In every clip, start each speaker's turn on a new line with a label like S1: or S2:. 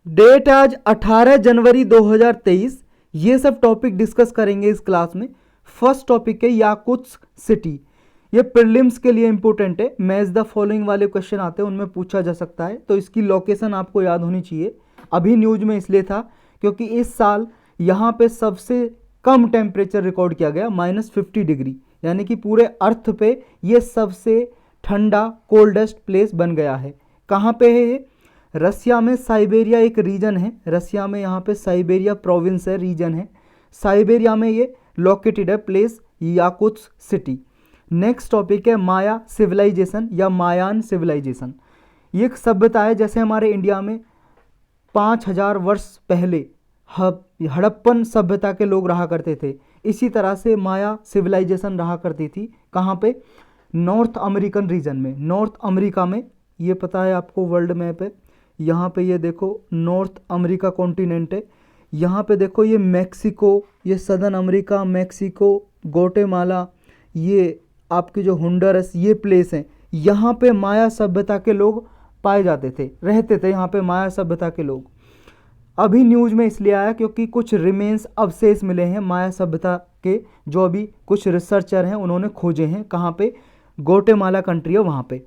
S1: Date आज 18 जनवरी 2023। ये सब टॉपिक डिस्कस करेंगे इस क्लास में। फर्स्ट टॉपिक है याकुत्स्क सिटी। ये प्रीलिम्स के लिए इंपॉर्टेंट है। मैच द फॉलोइंग वाले क्वेश्चन आते हैं, उनमें पूछा जा सकता है, तो इसकी लोकेशन आपको याद होनी चाहिए। अभी न्यूज में इसलिए था क्योंकि इस साल यहाँ पे सबसे कम टेम्परेचर रिकॉर्ड किया गया, -50 डिग्री, यानी कि पूरे अर्थ पे ये सबसे ठंडा कोल्डेस्ट प्लेस बन गया है। कहाँ पे है ये? रसिया में साइबेरिया एक रीजन है। रसिया में यहाँ पे साइबेरिया प्रोविंस है, रीजन है। साइबेरिया में ये लोकेटेड है place Yakutsk city. Next topic है माया सिविलाइजेशन या मायान सिविलाइजेशन। ये एक सभ्यता है, जैसे हमारे इंडिया में 5000 वर्ष पहले हड़प्पन सभ्यता के लोग रहा करते थे, इसी तरह से माया सिविलाइजेशन रहा करती थी। कहाँ पे? नॉर्थ अमेरिकन रीजन में, नॉर्थ अमेरिका में। ये पता है आपको, वर्ल्ड मैप है यहाँ पे। ये देखो नॉर्थ अमेरिका कॉन्टिनेंट है। यहाँ पे देखो ये मैक्सिको, ये सदर्न अमेरिका, मैक्सिको, ग्वाटेमाला, ये आपके जो होंडुरास, ये प्लेस हैं। यहाँ पे माया सभ्यता के लोग पाए जाते थे, रहते थे यहाँ पे माया सभ्यता के लोग। अभी न्यूज में इसलिए आया क्योंकि कुछ रिमेन्स अवशेष मिले हैं माया सभ्यता के, जो अभी कुछ रिसर्चर हैं उन्होंने खोजे हैं। कहाँ पे? ग्वाटेमाला कंट्री है वहाँ पे।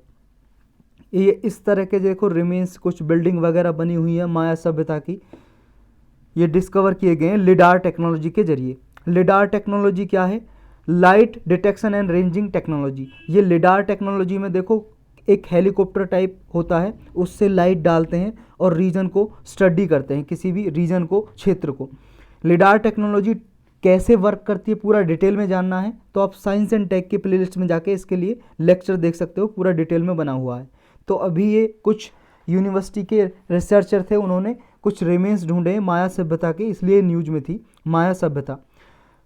S1: ये इस तरह के देखो रिमेन्स, कुछ बिल्डिंग वगैरह बनी हुई है माया सभ्यता की, ये डिस्कवर किए गए हैं लिडार टेक्नोलॉजी के जरिए। लिडार टेक्नोलॉजी क्या है? Light detection and ranging technology. ये लिडार टेक्नोलॉजी में देखो एक हेलीकॉप्टर टाइप होता है, उससे लाइट डालते हैं और रीजन को स्टडी करते हैं, किसी भी रीजन को, क्षेत्र को। लिडार टेक्नोलॉजी कैसे वर्क करती है पूरा डिटेल में जानना है तो आप साइंस एंड टेक की प्लेलिस्ट में जाके इसके लिए लेक्चर देख सकते हो, पूरा डिटेल में बना हुआ है। तो अभी ये कुछ यूनिवर्सिटी के रिसर्चर थे, उन्होंने कुछ रिमेन्स ढूंढे माया सभ्यता के, इसलिए न्यूज में थी माया सभ्यता।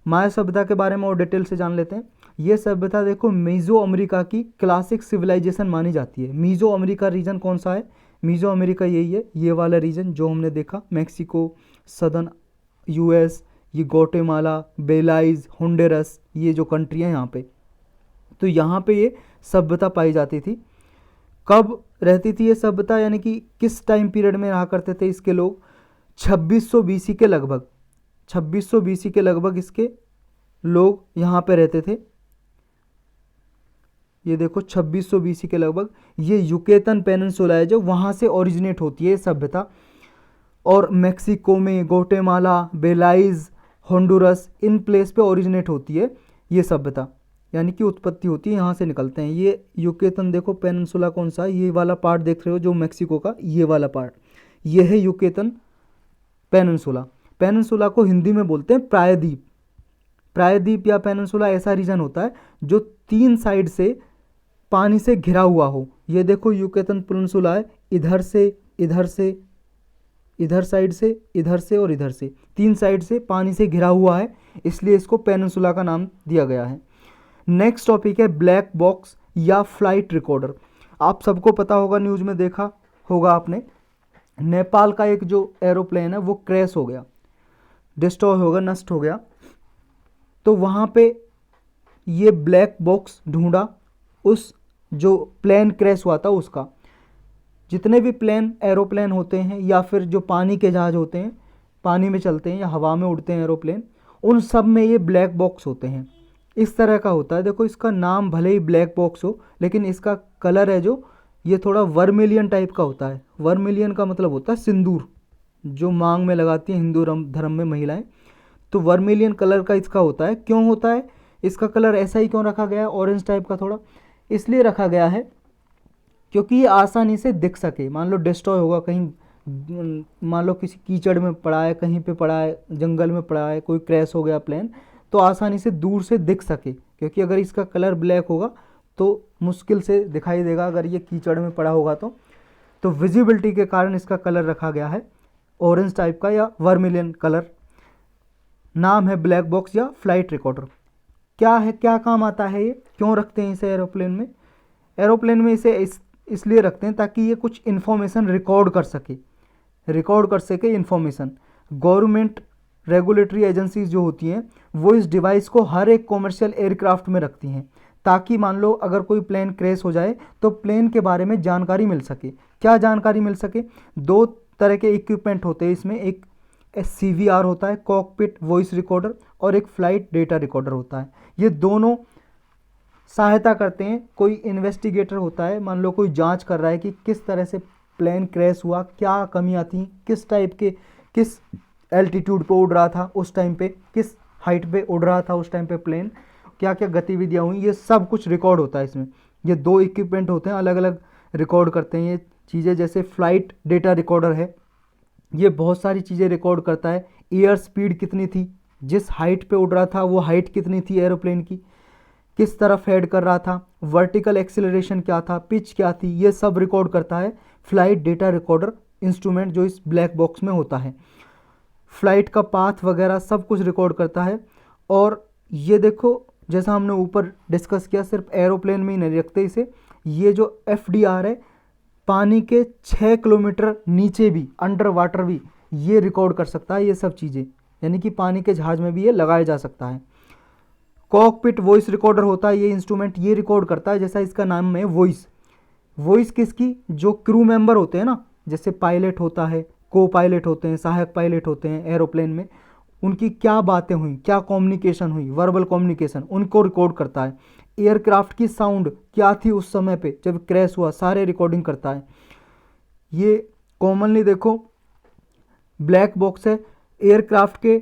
S1: माया सभ्यता के बारे में और डिटेल से जान लेते हैं। ये सभ्यता देखो मीजो अमेरिका की क्लासिक सिविलाइजेशन मानी जाती है। मीजो अमेरिका रीजन कौन सा है? मीजो अमेरिका यही है, ये वाला रीजन जो हमने देखा, मैक्सिको, सदर्न यूएस, ये ग्वाटेमाला, बेलाइज, होंडुरास, ये जो कंट्री है यहाँ पे। तो यहाँ पे ये सभ्यता पाई जाती थी। कब रहती थी ये सभ्यता, यानी कि किस टाइम पीरियड में रहा करते थे इसके लोग? 2600 बीसी के लगभग, 2600 बीसी के लगभग इसके लोग यहाँ पे रहते थे। ये देखो 2600 बीसी के लगभग। ये युकेतन पेनिनसुला है जो वहाँ से ओरिजिनेट होती है सभ्यता, और मैक्सिको में, ग्वाटेमाला, बेलाइज, होंडुरास, इन प्लेस पे ओरिजिनेट होती है ये सभ्यता, यानी कि उत्पत्ति होती है, यहाँ से निकलते हैं। ये युकेतन देखो पेनिनसुला कौन सा है? ये वाला पार्ट देख रहे हो जो मैक्सिको का, ये वाला पार्ट, ये है युकेतन पेनिनसुला। पेनिनसुला को हिंदी में बोलते हैं प्रायद्वीप। प्रायद्वीप या पेनिनसुला ऐसा रीजन होता है जो 3 साइड से पानी से घिरा हुआ हो। ये देखो युकेतन पेनिनसुला है, इधर से, इधर से, इधर साइड से, इधर से और इधर से, 3 साइड से पानी से घिरा हुआ है, इसलिए इसको पेनिनसुला का नाम दिया गया है। नेक्स्ट टॉपिक है ब्लैक बॉक्स या फ्लाइट रिकॉर्डर। आप सबको पता होगा, न्यूज में देखा होगा आपने, नेपाल का एक जो एरोप्लेन है वो क्रैश हो गया, डिस्ट्रॉय हो गया, नष्ट हो गया। तो वहाँ पे ये ब्लैक बॉक्स ढूंढा, उस जो प्लेन क्रैश हुआ था उसका। जितने भी प्लेन, एरोप्लेन होते हैं या फिर जो पानी के जहाज होते हैं, पानी में चलते हैं या हवा में उड़ते हैं एरोप्लेन, उन सब में ये ब्लैक बॉक्स होते हैं। इस तरह का होता है। देखो इसका नाम भले ही ब्लैक बॉक्स हो, लेकिन इसका कलर है जो, ये थोड़ा वर्मिलियन टाइप का होता है। वर्मिलियन का मतलब होता है सिंदूर, जो मांग में लगाती हैं हिंदू धर्म में महिलाएं। तो वर्मिलियन कलर का इसका होता है। क्यों होता है इसका कलर ऐसा ही, क्यों रखा गया है ऑरेंज टाइप का थोड़ा? इसलिए रखा गया है क्योंकि ये आसानी से दिख सके। मान लो डिस्ट्रॉय होगा कहीं, मान लो किसी कीचड़ में पड़ा है, कहीं पे पड़ा है, जंगल में पड़ा है, कोई क्रैश हो गया प्लेन, तो आसानी से दूर से दिख सके। क्योंकि अगर इसका कलर ब्लैक होगा तो मुश्किल से दिखाई देगा, अगर ये कीचड़ में पड़ा होगा तो विजिबिलिटी के कारण इसका कलर रखा गया है ऑरेंज टाइप का या वर्मिलियन कलर। नाम है ब्लैक बॉक्स या फ्लाइट रिकॉर्डर। क्या है, क्या काम आता है ये, क्यों रखते हैं इसे एरोप्लेन में? एरोप्लेन में इसे इसलिए रखते हैं ताकि ये कुछ इन्फॉर्मेशन रिकॉर्ड कर सके इन्फॉर्मेशन। गवर्नमेंट रेगुलेटरी एजेंसीज जो होती हैं वो इस डिवाइस को हर एक कॉमर्शियल एयरक्राफ्ट में रखती हैं, ताकि मान लो अगर कोई प्लेन क्रैश हो जाए तो प्लेन के बारे में जानकारी मिल सके। क्या जानकारी मिल सके? दो तरह के इक्विपमेंट होते हैं इसमें, एक CVR होता है, कॉकपिट वॉइस रिकॉर्डर, और एक फ्लाइट डेटा रिकॉर्डर होता है। ये दोनों सहायता करते हैं। कोई इन्वेस्टिगेटर होता है, मान लो कोई जांच कर रहा है कि किस तरह से प्लेन क्रैश हुआ, क्या कमियां थी, किस टाइप के, किस एल्टीट्यूड पे उड़ रहा था उस टाइम पे, किस हाइट पे उड़ रहा था उस टाइम पे प्लेन, क्या क्या गतिविधियां हुई, ये सब कुछ रिकॉर्ड होता है इसमें। ये दो इक्विपमेंट होते हैं, अलग अलग रिकॉर्ड करते हैं ये चीज़ें। जैसे फ्लाइट डेटा रिकॉर्डर है, ये बहुत सारी चीज़ें रिकॉर्ड करता है। एयर स्पीड कितनी थी, जिस हाइट पे उड़ रहा था वो हाइट कितनी थी एरोप्लेन की, किस तरफ हेड कर रहा था, वर्टिकल एक्सेलरेशन क्या था, पिच क्या थी, ये सब रिकॉर्ड करता है फ्लाइट डेटा रिकॉर्डर इंस्ट्रूमेंट जो इस ब्लैक बॉक्स में होता है। फ्लाइट का पाथ वगैरह सब कुछ रिकॉर्ड करता है। और ये देखो, जैसा हमने ऊपर डिस्कस किया, सिर्फ एरोप्लेन में ही नहीं रखते इसे, ये जो FDR है पानी के 6 किलोमीटर नीचे भी, अंडर वाटर भी ये रिकॉर्ड कर सकता है ये सब चीज़ें, यानी कि पानी के जहाज में भी ये लगाया जा सकता है। कॉकपिट वॉइस रिकॉर्डर होता है ये इंस्ट्रूमेंट, ये रिकॉर्ड करता है, जैसा इसका नाम है वॉइस। वॉइस किसकी? जो क्रू मेंबर होते हैं ना, जैसे पायलट होता है, को पायलट होते हैं, सहायक पायलट होते हैं एरोप्लेन में, उनकी क्या बातें हुई, क्या कम्युनिकेशन हुई, वर्बल कम्युनिकेशन, उनको रिकॉर्ड करता है। एयरक्राफ्ट की साउंड क्या थी उस समय पे जब क्रैश हुआ, सारे रिकॉर्डिंग करता है। ये कॉमनली देखो ब्लैक बॉक्स है, एयरक्राफ्ट के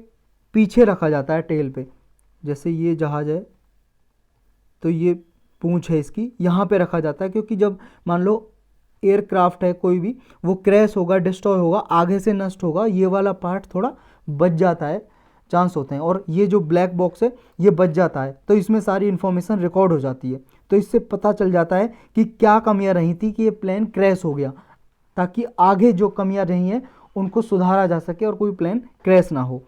S1: पीछे रखा जाता है टेल पे। जैसे ये जहाज है तो ये पूंछ है इसकी, यहाँ पे रखा जाता है, क्योंकि जब मान लो एयरक्राफ्ट है कोई भी, वो क्रैश होगा, डिस्ट्रॉय होगा, आगे से नष्ट होगा, ये वाला पार्ट थोड़ा बच जाता है, चांस होते हैं, और ये जो ब्लैक बॉक्स है ये बच जाता है, तो इसमें सारी इन्फॉर्मेशन रिकॉर्ड हो जाती है। तो इससे पता चल जाता है कि क्या कमियां रही थी कि ये प्लेन क्रैश हो गया, ताकि आगे जो कमियां रही हैं उनको सुधारा जा सके और कोई प्लेन क्रैश ना हो।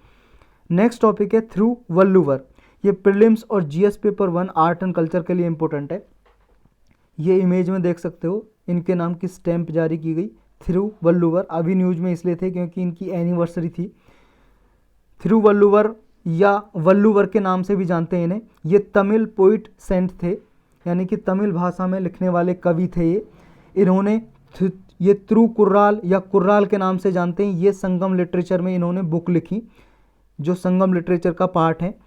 S1: नेक्स्ट टॉपिक है थ्रू वल्लूवर। ये प्रीलिम्स और GS paper 1 art and culture के लिए इंपॉर्टेंट है। ये इमेज में देख सकते हो, इनके नाम की स्टैंप जारी की गई, थ्रू वल्लूवर। अभी न्यूज़ में इसलिए थे क्योंकि इनकी एनिवर्सरी थी। थ्रू वल्लूवर या वल्लूवर के नाम से भी जानते हैं इन्हें। ये तमिल पोइट सेंट थे, यानी कि तमिल भाषा में लिखने वाले कवि थे ये। इन्होंने ये थ्रू कुर्राल या कुर्राल के नाम से जानते हैं, ये संगम लिटरेचर में इन्होंने बुक लिखी, जो संगम लिटरेचर का पार्ट है।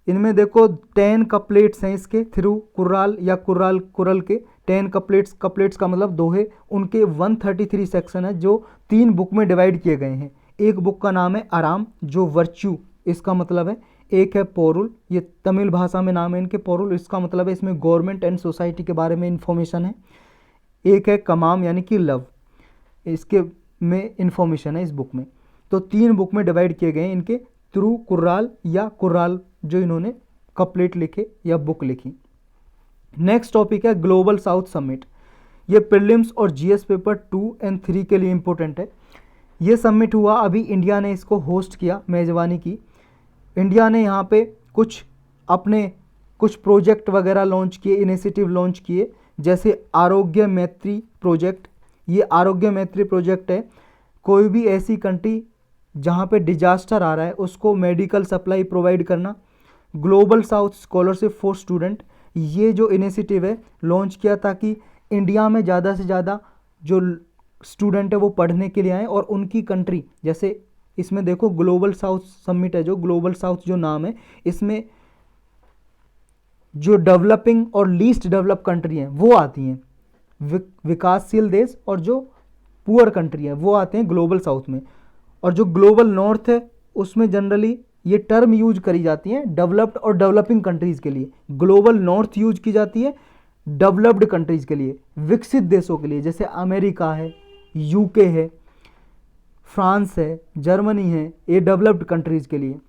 S1: इनमें देखो 10 कपलेट्स हैं इसके, थ्रू कुर्राल या कुर्राल कुरल के 10 कपलेट्स, कपलेट्स का मतलब दोहे। उनके 133 सेक्शन है जो 3 बुक में डिवाइड किए गए हैं। एक बुक का नाम है आराम, जो वर्च्यू इसका मतलब है। एक है पोरुल, ये तमिल भाषा में नाम है इनके पोरुल, इसका मतलब है इसमें गवर्नमेंट एंड सोसाइटी के बारे में इंफॉर्मेशन है। एक है कमाम, यानी कि लव, इसके में इंफॉर्मेशन है इस बुक में। तो 3 बुक में डिवाइड किए गए इनके थ्रू कुर्राल या कुर्राल, जो इन्होंने कपलेट लिखे या बुक लिखी। नेक्स्ट टॉपिक है ग्लोबल साउथ समिट। ये प्रीलिम्स और GS पेपर 2 और 3 के लिए इंपॉर्टेंट है। ये समिट हुआ अभी, इंडिया ने इसको होस्ट किया, मेज़बानी की। इंडिया ने यहाँ पे कुछ प्रोजेक्ट वगैरह लॉन्च किए, इनिशिएटिव लॉन्च किए, जैसे आरोग्य मैत्री प्रोजेक्ट। ये आरोग्य मैत्री प्रोजेक्ट है, कोई भी ऐसी कंट्री जहाँ पे डिजास्टर आ रहा है उसको मेडिकल सप्लाई प्रोवाइड करना। Global south scholarship for student, ये जो इनिशिएटिव है लॉन्च किया ताकि इंडिया में ज़्यादा से ज़्यादा जो स्टूडेंट है वो पढ़ने के लिए आए और उनकी कंट्री, जैसे इसमें देखो ग्लोबल साउथ समिट है, जो ग्लोबल साउथ जो नाम है, इसमें जो डेवलपिंग और लीस्ट डेवलप कंट्री हैं वो आती हैं, विकासशील देश, और जो पुअर कंट्री हैं वो आते हैं ग्लोबल साउथ में। और जो ग्लोबल नॉर्थ है उसमें जनरली ये टर्म यूज करी जाती है डेवलप्ड और डेवलपिंग कंट्रीज़ के लिए। ग्लोबल नॉर्थ यूज की जाती है डेवलप्ड कंट्रीज़ के लिए, विकसित देशों के लिए, जैसे अमेरिका है, UK है, फ्रांस है, जर्मनी है, ये डेवलप्ड कंट्रीज़ के लिए।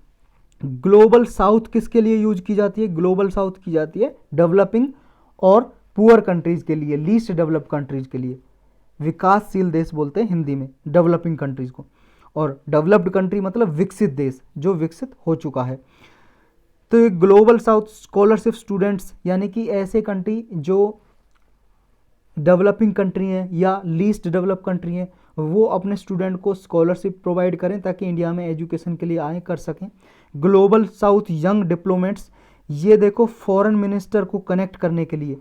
S1: ग्लोबल साउथ किसके लिए यूज की जाती है? ग्लोबल साउथ की जाती है डेवलपिंग और पुअर कंट्रीज़ के लिए, लीस्ट डेवलप्ड कंट्रीज़ के लिए। विकासशील देश बोलते हैं हिंदी में डेवलपिंग कंट्रीज़ को, और डेवलप्ड कंट्री मतलब विकसित देश, जो विकसित हो चुका है। तो ये ग्लोबल साउथ स्कॉलरशिप स्टूडेंट्स, यानी कि ऐसे कंट्री जो डेवलपिंग कंट्री हैं या लीस्ट डेवलप कंट्री हैं, वो अपने स्टूडेंट को स्कॉलरशिप प्रोवाइड करें ताकि इंडिया में एजुकेशन के लिए आए, कर सकें। ग्लोबल साउथ यंग डिप्लोमेट्स, ये देखो फॉरेन मिनिस्टर को कनेक्ट करने के लिए,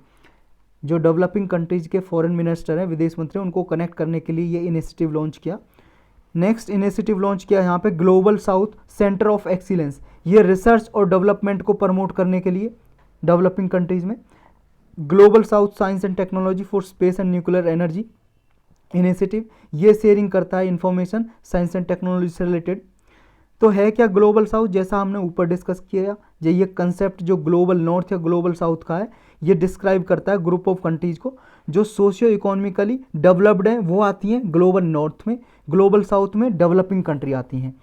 S1: जो डेवलपिंग कंट्रीज के फॉरेन मिनिस्टर हैं, विदेश मंत्री, उनको कनेक्ट करने के लिए ये इनिशिएटिव लॉन्च किया। नेक्स्ट इनिशिएटिव लॉन्च किया यहाँ पे global south centre of excellence, ये रिसर्च और डेवलपमेंट को प्रमोट करने के लिए डेवलपिंग कंट्रीज में। Global south science and technology for space and nuclear energy initiative, ये शेयरिंग करता है इंफॉर्मेशन साइंस एंड टेक्नोलॉजी से रिलेटेड। तो है क्या ग्लोबल साउथ, जैसा हमने ऊपर डिस्कस किया, ये कंसेप्ट जो ग्लोबल नॉर्थ या ग्लोबल साउथ का है, ये डिस्क्राइब करता है ग्रुप ऑफ कंट्रीज को जो सोशियो इकोनॉमिकली डेवलप्ड हैं, वो आती हैं ग्लोबल नॉर्थ में, ग्लोबल साउथ में डेवलपिंग कंट्री आती हैं।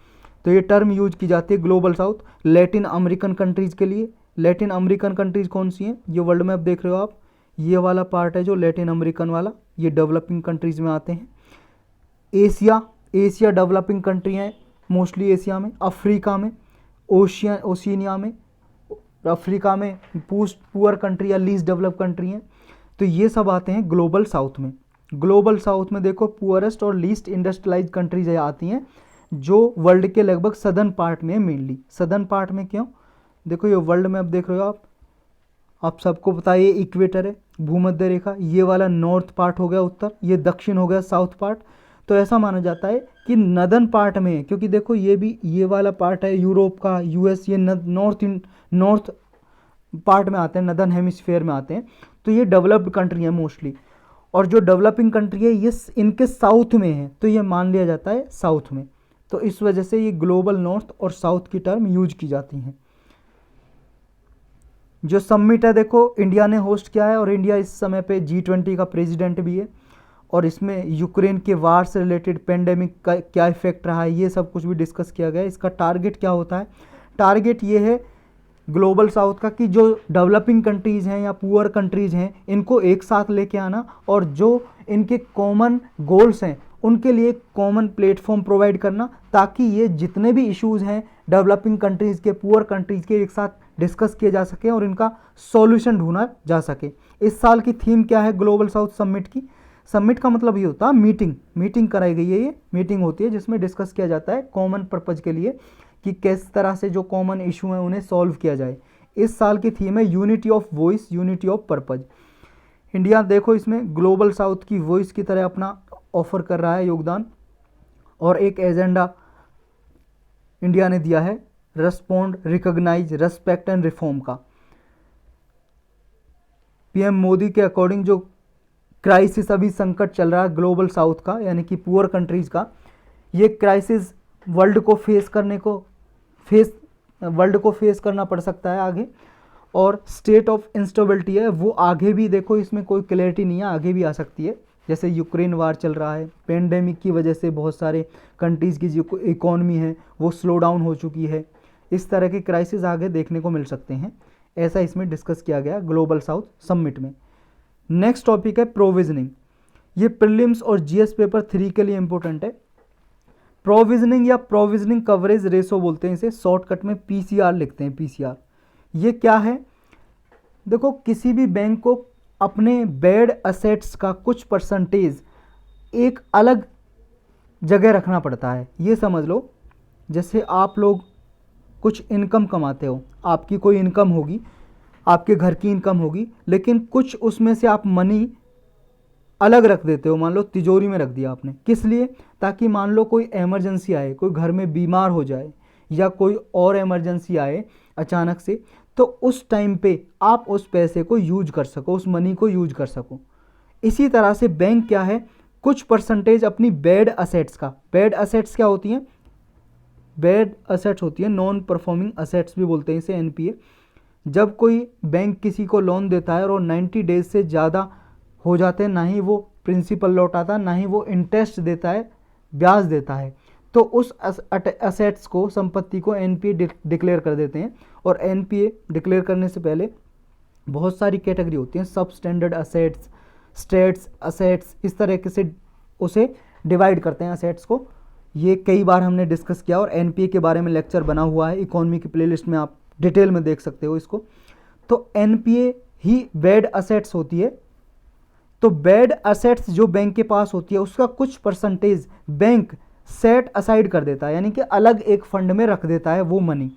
S1: तो ये टर्म यूज की जाती है global south Latin American countries के लिए। लैटिन अमेरिकन कंट्रीज़ कौन सी हैं, ये वर्ल्ड मैप देख रहे हो आप, ये वाला पार्ट है जो लैटिन अमेरिकन वाला, ये डेवलपिंग कंट्रीज़ में आते हैं। एशिया डेवलपिंग कंट्री हैं मोस्टली एशिया में, अफ्रीका में, ओशिनिया में, अफ्रीका में पुअर कंट्री या लीस्ट डेवलप कंट्री हैं। तो ये सब आते हैं ग्लोबल साउथ में। ग्लोबल साउथ में देखो पुअरेस्ट और लीस्ट इंडस्ट्रियलाइज कंट्रीज आती हैं जो वर्ल्ड के लगभग सदर्न पार्ट में, मेनली सदर्न पार्ट में। क्यों, देखो ये वर्ल्ड मैप देख रहे हो आप सबको पता है ये इक्वेटर है, भूमध्य रेखा, ये वाला नॉर्थ पार्ट हो गया उत्तर, ये दक्षिण हो गया साउथ पार्ट। तो ऐसा माना जाता है कि नदर्न पार्ट में है, क्योंकि देखो ये भी ये वाला पार्ट है यूरोप का, यूएस, ये नॉर्थ पार्ट में आते हैं, नदर्न हेमिस्फीयर में आते हैं। तो ये डेवलप्ड कंट्री है मोस्टली, और जो डेवलपिंग कंट्री है ये इनके साउथ में है, तो ये मान लिया जाता है साउथ में। तो इस वजह से ये ग्लोबल नॉर्थ और साउथ की टर्म यूज की जाती हैं। जो समिट है देखो इंडिया ने होस्ट किया है, और इंडिया इस समय पे G20 का प्रेसिडेंट भी है, और इसमें यूक्रेन के वार से रिलेटेड पेंडेमिक का क्या इफेक्ट रहा है, ये सब कुछ भी डिस्कस किया गया है। इसका टारगेट क्या होता है, टारगेट ये है ग्लोबल साउथ का कि जो डेवलपिंग कंट्रीज़ हैं या पुअर कंट्रीज़ हैं, इनको एक साथ लेके आना, और जो इनके कॉमन गोल्स हैं उनके लिए कॉमन प्लेटफॉर्म प्रोवाइड करना, ताकि ये जितने भी इश्यूज़ हैं डेवलपिंग कंट्रीज़ के, पुअर कंट्रीज़ के, एक साथ डिस्कस किए जा सके और इनका सॉल्यूशन ढूंढा जा सके। इस साल की थीम क्या है ग्लोबल साउथ समिट की, समिट का मतलब ये होता है मीटिंग कराई गई है, ये मीटिंग होती है जिसमें डिस्कस किया जाता है कॉमन पर्पज़ के लिए कि किस तरह से जो कॉमन इशू हैं उन्हें सॉल्व किया जाए। इस साल की थीम है unity of voice, unity of purpose. India देखो इसमें ग्लोबल साउथ की वॉइस की तरह अपना ऑफर कर रहा है योगदान, और एक एजेंडा इंडिया ने दिया है respond, recognise, respect and reform का। पीएम मोदी के अकॉर्डिंग जो क्राइसिस अभी संकट चल रहा है ग्लोबल साउथ का, यानी कि पुअर कंट्रीज़ का, ये क्राइसिस वर्ल्ड को फेस करना पड़ सकता है आगे, और स्टेट ऑफ इंस्टेबिलिटी है वो आगे भी देखो इसमें कोई क्लैरिटी नहीं है, आगे भी आ सकती है। जैसे यूक्रेन वार चल रहा है, पेंडेमिक की वजह से बहुत सारे कंट्रीज़ की जो इकॉनमी है वो स्लो डाउन हो चुकी है, इस तरह के क्राइसिस आगे देखने को मिल सकते हैं। ऐसा इसमें डिस्कस किया गया ग्लोबल साउथ समिट में। नेक्स्ट टॉपिक है प्रोविजनिंग, ये प्रीलिम्स और जीएस पेपर 3 के लिए इंपॉर्टेंट है। प्रोविजनिंग या प्रोविजनिंग कवरेज रेशो बोलते हैं इसे, शॉर्टकट में पीसीआर लिखते हैं, पीसीआर। ये क्या है, देखो किसी भी बैंक को अपने बेड असेट्स का कुछ परसेंटेज एक अलग जगह रखना पड़ता है। ये समझ लो जैसे आप लोग कुछ इनकम कमाते हो, आपकी कोई इनकम होगी, आपके घर की इनकम होगी, लेकिन कुछ उसमें से आप मनी अलग रख देते हो, मान लो तिजोरी में रख दिया आपने, किस लिए, ताकि मान लो कोई इमरजेंसी आए, कोई घर में बीमार हो जाए या कोई और इमरजेंसी आए अचानक से, तो उस टाइम पे आप उस पैसे को यूज कर सको, उस मनी को यूज कर सको। इसी तरह से बैंक क्या है, कुछ परसेंटेज अपनी बेड असेट्स का, बेड असेट्स क्या होती हैं, बेड असेट्स होती है नॉन परफॉर्मिंग असेट्स भी बोलते हैं इसे, एनपीए। जब कोई बैंक किसी को लोन देता है और 90 डेज से ज़्यादा हो जाते हैं, ना ही वो प्रिंसिपल लौटाता, ना ही वो इंटरेस्ट देता है, ब्याज देता है, तो उस असेट्स को, संपत्ति को एनपीए डिक्लेयर कर देते हैं। और एनपीए डिक्लेयर करने से पहले बहुत सारी कैटेगरी होती हैं, सब स्टैंडर्ड असेट्स, स्टेट्स असेट्स, इस तरह से उसे डिवाइड करते हैं असेट्स को। ये कई बार हमने डिस्कस किया और एनपीए के बारे में लेक्चर बना हुआ है, इकोनॉमी की प्लेलिस्ट में आप डिटेल में देख सकते हो इसको। तो एनपीए ही बेड असेट्स होती है। तो बेड असेट्स जो बैंक के पास होती है उसका कुछ परसेंटेज बैंक सेट असाइड कर देता है, यानी कि अलग एक फंड में रख देता है वो मनी।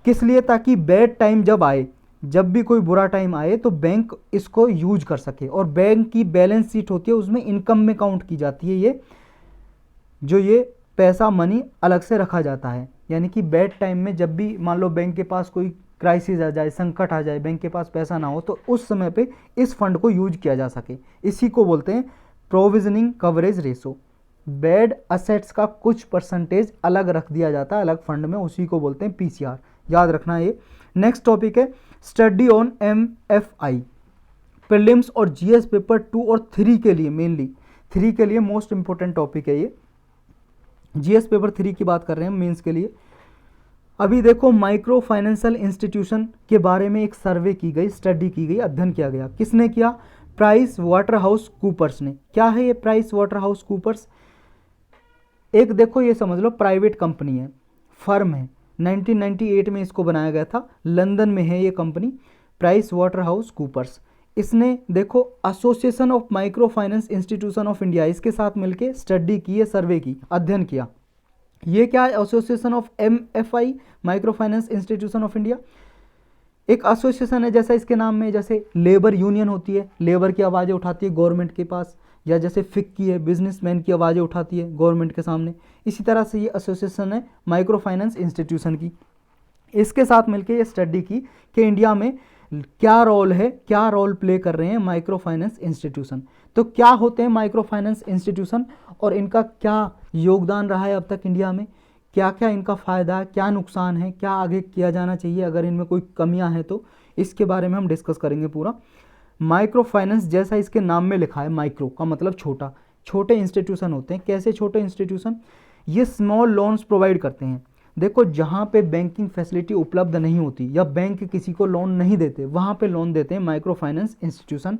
S1: किस लिए, ताकि बैड टाइम जब आए, जब भी कोई बुरा टाइम आए तो बैंक इसको यूज कर सके। और बैंक की बैलेंस शीट होती है, उसमें इनकम में काउंट की जाती है ये, जो ये पैसा मनी अलग से रखा जाता है। यानी कि बैड टाइम में जब भी मान लो बैंक के पास कोई क्राइसिस आ जाए, संकट आ जाए, बैंक के पास पैसा ना हो, तो उस समय पे इस फंड को यूज किया जा सके। इसी को बोलते हैं provisioning coverage ratio. Bad assets का कुछ परसेंटेज अलग रख दिया जाता है अलग फंड में, उसी को बोलते हैं पीसीआर। याद रखना ये। नेक्स्ट टॉपिक है स्टडी ऑन एमएफआई। प्रीलिम्स और जीएस पेपर 2 और 3 के लिए, मेनली 3 के लिए मोस्ट इंपोर्टेंट टॉपिक है ये। जीएस पेपर 3 की बात कर रहे हैं मेंस के लिए। अभी देखो माइक्रो फाइनेंशियल इंस्टीट्यूशन के बारे में एक सर्वे की गई, स्टडी की गई, अध्ययन किया गया। किसने किया? प्राइस वाटरहाउस कूपर्स ने। क्या है ये प्राइस वाटरहाउस कूपर्स? एक देखो ये समझ लो प्राइवेट कंपनी है, फर्म है। 1998 में इसको बनाया गया था, लंदन में है ये कंपनी प्राइस वाटरहाउस कूपर्स। इसने देखो association of micro finance institution of India, इसके साथ मिलके स्टडी की है, सर्वे की, अध्ययन किया। ये क्या है? Association of MFI, micro finance institution of India. एक एसोसिएशन है, जैसा इसके नाम में, जैसे लेबर यूनियन होती है, लेबर की आवाज़ें उठाती है गवर्नमेंट के पास, या जैसे फिक की है, बिजनेसमैन की आवाज़ें उठाती है गवर्नमेंट के सामने, इसी तरह से ये एसोसिएशन है माइक्रो फाइनेंस इंस्टीट्यूशन की। इसके साथ मिलकर ये स्टडी की कि इंडिया में क्या रोल है, क्या रोल प्ले कर रहे हैं माइक्रो फाइनेंस इंस्टीट्यूशन। तो क्या होते हैं माइक्रो फाइनेंस इंस्टीट्यूशन और इनका क्या योगदान रहा है अब तक इंडिया में, क्या क्या इनका फ़ायदा है, क्या नुकसान है, क्या आगे किया जाना चाहिए अगर इनमें कोई कमियां हैं तो, इसके बारे में हम डिस्कस करेंगे पूरा। माइक्रो फाइनेंस, जैसा इसके नाम में लिखा है, माइक्रो का मतलब छोटा, छोटे इंस्टीट्यूशन होते हैं। कैसे छोटे इंस्टीट्यूशन? ये स्मॉल लोन्स प्रोवाइड करते हैं। देखो जहाँ पे बैंकिंग फैसिलिटी उपलब्ध नहीं होती या बैंक किसी को लोन नहीं देते, वहाँ पे लोन देते हैं माइक्रो फाइनेंस इंस्टीट्यूशन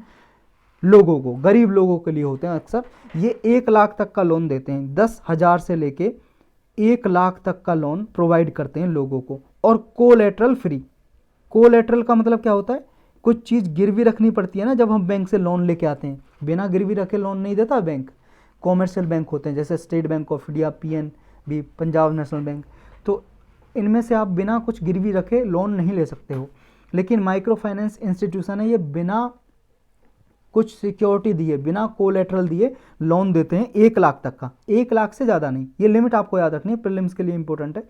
S1: लोगों को, गरीब लोगों के लिए होते हैं अक्सर। ये 1 लाख तक का लोन देते हैं, 10,000 से लेके 1 लाख तक का लोन प्रोवाइड करते हैं लोगों को, और कोलेटरल फ्री। कोलेटरल का मतलब क्या होता है? कुछ चीज़ गिरवी रखनी पड़ती है ना जब हम बैंक से लोन लेके आते हैं, बिना गिरवी रखे लोन नहीं देता बैंक। कॉमर्शियल बैंक होते हैं जैसे state bank of India, PNB, Punjab national bank, तो इनमें से आप बिना कुछ गिरवी रखे लोन नहीं ले सकते हो। लेकिन माइक्रो फाइनेंस इंस्टीट्यूशन है, ये बिना कुछ सिक्योरिटी दिए, बिना कोलेटरल दिए लोन देते हैं 1 लाख तक का, 1 लाख से ज़्यादा नहीं। ये लिमिट आपको याद रखनी है, प्रीलिम्स के लिए इंपॉर्टेंट है।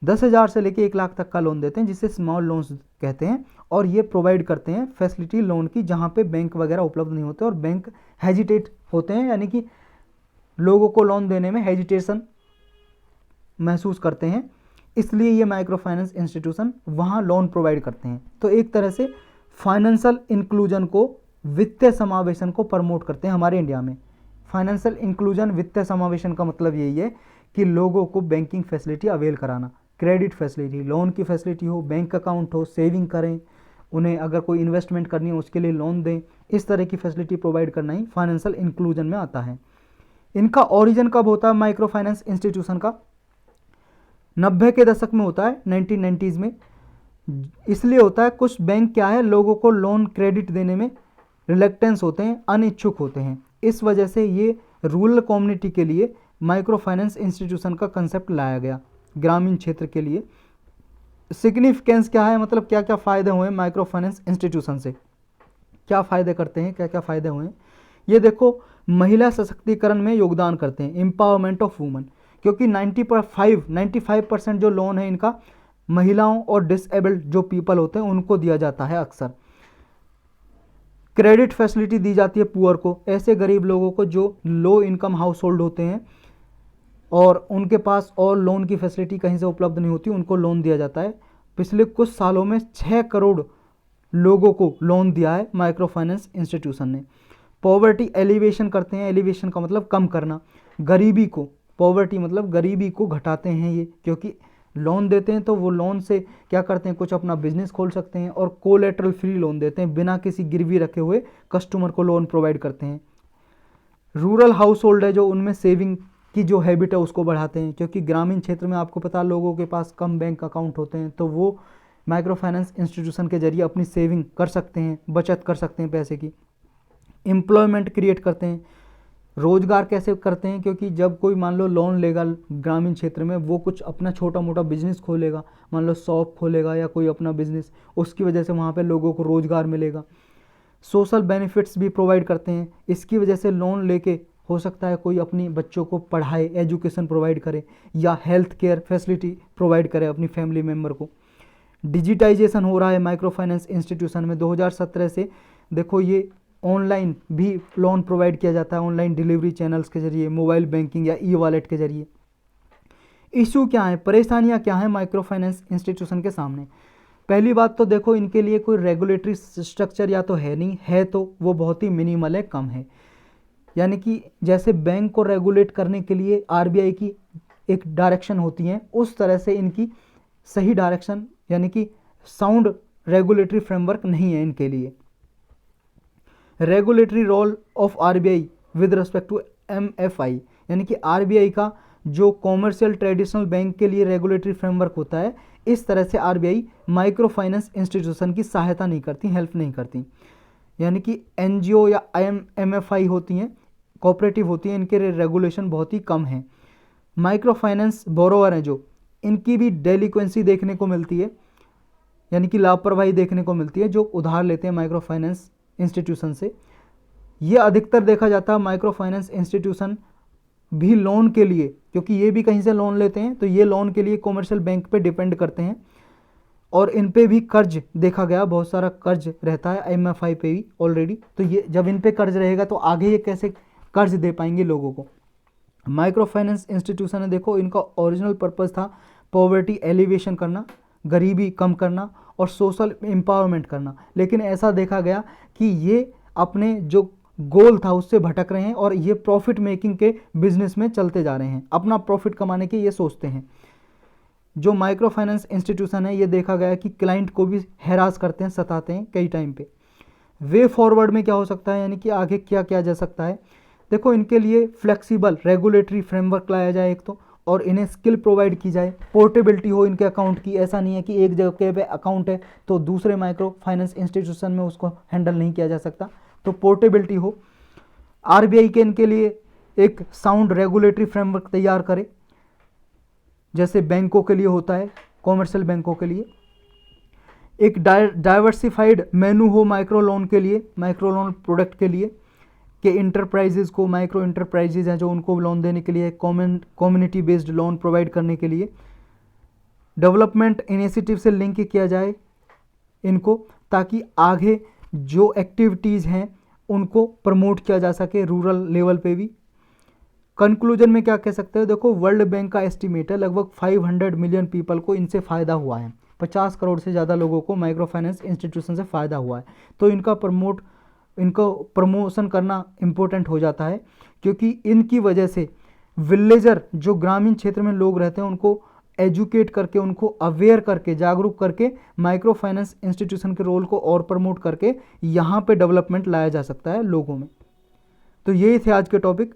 S1: 10,000 से लेके 1 लाख तक का लोन देते हैं, जिसे स्मॉल लोन्स कहते हैं। और ये प्रोवाइड करते हैं फैसिलिटी लोन की, जहाँ पे बैंक वगैरह उपलब्ध नहीं होते और बैंक हेजिटेट होते हैं, यानी कि लोगों को लोन देने में हेजिटेशन महसूस करते हैं, इसलिए ये माइक्रो फाइनेंस इंस्टीट्यूशन वहाँ लोन प्रोवाइड करते हैं। तो एक तरह से फाइनेंशियल इंक्लूजन को, वित्तीय समावेशन को प्रमोट करते हैं हमारे इंडिया में। फाइनेंशियल इंक्लूजन, वित्तीय समावेशन का मतलब यही है कि लोगों को बैंकिंग फैसिलिटी अवेल कराना, क्रेडिट फैसिलिटी, लोन की फैसिलिटी हो, बैंक अकाउंट हो, सेविंग करें, उन्हें अगर कोई इन्वेस्टमेंट करनी है उसके लिए लोन दें, इस तरह की फैसिलिटी प्रोवाइड करना ही फाइनेंशियल इंक्लूजन में आता है। इनका ओरिजिन कब होता है माइक्रो फाइनेंस इंस्टीट्यूशन का? 90 के दशक में होता है, 1990s में। इसलिए होता है, कुछ बैंक क्या है, लोगों को लोन क्रेडिट देने में रिलेक्टेंस होते हैं, अनिच्छुक होते हैं। इस वजह से ये रूरल कम्युनिटी के लिए माइक्रो फाइनेंस इंस्टीट्यूशन का कंसेप्ट लाया गया, ग्रामीण क्षेत्र के लिए। सिग्निफिकेंस क्या है, मतलब क्या क्या फ़ायदे हुए माइक्रो फाइनेंस इंस्टीट्यूशन से, क्या फ़ायदे करते हैं, क्या क्या फ़ायदे हुए? ये देखो, महिला सशक्तिकरण में योगदान करते हैं, एम्पावरमेंट ऑफ वुमेन, क्योंकि 95% जो लोन है इनका महिलाओं और डिसेबल्ड जो पीपल होते हैं उनको दिया जाता है अक्सर। क्रेडिट फैसिलिटी दी जाती है पुअर को, ऐसे गरीब लोगों को जो लो इनकम हाउस होल्ड होते हैं और उनके पास और लोन की फैसिलिटी कहीं से उपलब्ध नहीं होती, उनको लोन दिया जाता है। पिछले कुछ सालों में 6 करोड़ लोगों को लोन दिया है माइक्रो फाइनेंस इंस्टीट्यूशन ने। पॉवर्टी एलिवेशन करते हैं, एलिवेशन का मतलब कम करना, गरीबी को, पॉवर्टी मतलब गरीबी को घटाते हैं ये, क्योंकि लोन देते हैं तो वो लोन से क्या करते हैं, कुछ अपना बिजनेस खोल सकते हैं। और कोलेटरल फ्री लोन देते हैं, बिना किसी गिरवी रखे हुए कस्टमर को लोन प्रोवाइड करते हैं। रूरल हाउस होल्ड है जो, उनमें सेविंग की जो हैबिट है उसको बढ़ाते हैं, क्योंकि ग्रामीण क्षेत्र में आपको पता लोगों के पास कम बैंक अकाउंट होते हैं, तो वो माइक्रो फाइनेंस इंस्टीट्यूशन के जरिए अपनी सेविंग कर सकते हैं, बचत कर सकते हैं पैसे की। एम्प्लॉयमेंट क्रिएट करते हैं, रोजगार कैसे करते हैं, क्योंकि जब कोई मान लो लोन लेगा ग्रामीण क्षेत्र में, वो कुछ अपना छोटा मोटा बिजनेस खोलेगा, मान लो शॉप खोलेगा या कोई अपना बिजनेस, उसकी वजह से वहाँ पे लोगों को रोजगार मिलेगा। सोशल बेनिफिट्स भी प्रोवाइड करते हैं, इसकी वजह से लोन लेके हो सकता है कोई अपनी बच्चों को पढ़ाए, एजुकेशन प्रोवाइड करे या हेल्थ केयर फैसिलिटी प्रोवाइड करे अपनी फैमिली मेम्बर को। डिजिटाइजेशन हो रहा है माइक्रो फाइनेंस इंस्टीट्यूशन में 2017 से। देखो ये ऑनलाइन भी लोन प्रोवाइड किया जाता है, ऑनलाइन डिलीवरी चैनल्स के जरिए, मोबाइल बैंकिंग या ई वॉलेट के जरिए। इशू क्या है, परेशानियां क्या हैं माइक्रो फाइनेंस इंस्टीट्यूशन के सामने? पहली बात तो देखो, इनके लिए कोई रेगुलेटरी स्ट्रक्चर या तो है नहीं, है तो वो बहुत ही मिनिमल है, कम है। यानी कि जैसे बैंक को रेगुलेट करने के लिए आरबीआई की एक डायरेक्शन होती है, उस तरह से इनकी सही डायरेक्शन यानी कि साउंड रेगुलेटरी फ्रेमवर्क नहीं है इनके लिए। Regulatory role of RBI with respect to MFI, यानी कि आरबीआई का जो कॉमर्शियल ट्रेडिशनल बैंक के लिए रेगुलेटरी फ्रेमवर्क होता है, इस तरह से आरबीआई माइक्रो फाइनेंस इंस्टीट्यूशन की सहायता नहीं करती, हेल्प नहीं करती। यानी कि एनजीओ या एमएफआई होती हैं, कोऑपरेटिव होती हैं, इनके रेगुलेशन बहुत ही कम है। माइक्रो फाइनेंस बोरोवर हैं जो, इनकी भी डेलिक्वेंसी देखने को मिलती है, यानी कि लापरवाही देखने को मिलती है जो उधार लेते हैं माइक्रो फाइनेंस इंस्टीट्यूशन से। ये अधिकतर देखा जाता है माइक्रो फाइनेंस इंस्टीट्यूशन भी लोन के लिए, क्योंकि ये भी कहीं से लोन लेते हैं, तो ये लोन के लिए कॉमर्शियल बैंक पे डिपेंड करते हैं और इन पे भी कर्ज देखा गया, बहुत सारा कर्ज रहता है एमएफआई पे भी ऑलरेडी। तो ये जब इन पे कर्ज रहेगा तो आगे ये कैसे कर्ज दे पाएंगे लोगों को? माइक्रो फाइनेंस इंस्टीट्यूशन है, देखो इनका ओरिजिनल पर्पस था पॉवर्टी एलिवेशन करना, गरीबी कम करना और सोशल एम्पावरमेंट करना, लेकिन ऐसा देखा गया कि ये अपने जो गोल था उससे भटक रहे हैं और ये प्रॉफिट मेकिंग के बिजनेस में चलते जा रहे हैं, अपना प्रॉफिट कमाने के ये सोचते हैं। जो माइक्रो फाइनेंस इंस्टीट्यूशन है, ये देखा गया कि क्लाइंट को भी हैरास करते हैं, सताते हैं कई टाइम पे। वे फॉरवर्ड में क्या हो सकता है, यानी कि आगे क्या किया जा सकता है? देखो इनके लिए फ्लेक्सिबल रेगुलेटरी फ्रेमवर्क लाया जाए एक तो, और इन्हें स्किल प्रोवाइड की जाए, पोर्टेबिलिटी हो इनके अकाउंट की। ऐसा नहीं है कि एक जगह पे अकाउंट है तो दूसरे माइक्रो फाइनेंस इंस्टीट्यूशन में उसको हैंडल नहीं किया जा सकता, तो पोर्टेबिलिटी हो। आरबीआई के इनके लिए एक साउंड रेगुलेटरी फ्रेमवर्क तैयार करे, जैसे बैंकों के लिए होता है, कॉमर्शियल बैंकों के लिए। एक डाइवर्सिफाइड मेनू हो माइक्रो लोन के लिए, माइक्रो लोन प्रोडक्ट के लिए, कि इंटरप्राइजेज को, माइक्रो इंटरप्राइजेज हैं जो उनको लोन देने के लिए, कम्युनिटी बेस्ड लोन प्रोवाइड करने के लिए डेवलपमेंट इनिशिएटिव से लिंक किया जाए इनको, ताकि आगे जो एक्टिविटीज़ हैं उनको प्रमोट किया जा सके रूरल लेवल पे भी। कंक्लूजन में क्या कह सकते हैं? देखो वर्ल्ड बैंक का एस्टिमेट है लगभग 500 मिलियन पीपल को इनसे फ़ायदा हुआ है, 50 करोड़ से ज़्यादा लोगों को माइक्रो फाइनेंस इंस्टीट्यूशन से फ़ायदा हुआ है। तो इनको प्रमोशन करना इम्पोर्टेंट हो जाता है, क्योंकि इनकी वजह से विलेजर जो ग्रामीण क्षेत्र में लोग रहते हैं उनको एजुकेट करके, उनको अवेयर करके, जागरूक करके माइक्रो फाइनेंस इंस्टीट्यूशन के रोल को और प्रमोट करके यहाँ पे डेवलपमेंट लाया जा सकता है लोगों में। तो यही थे आज के टॉपिक।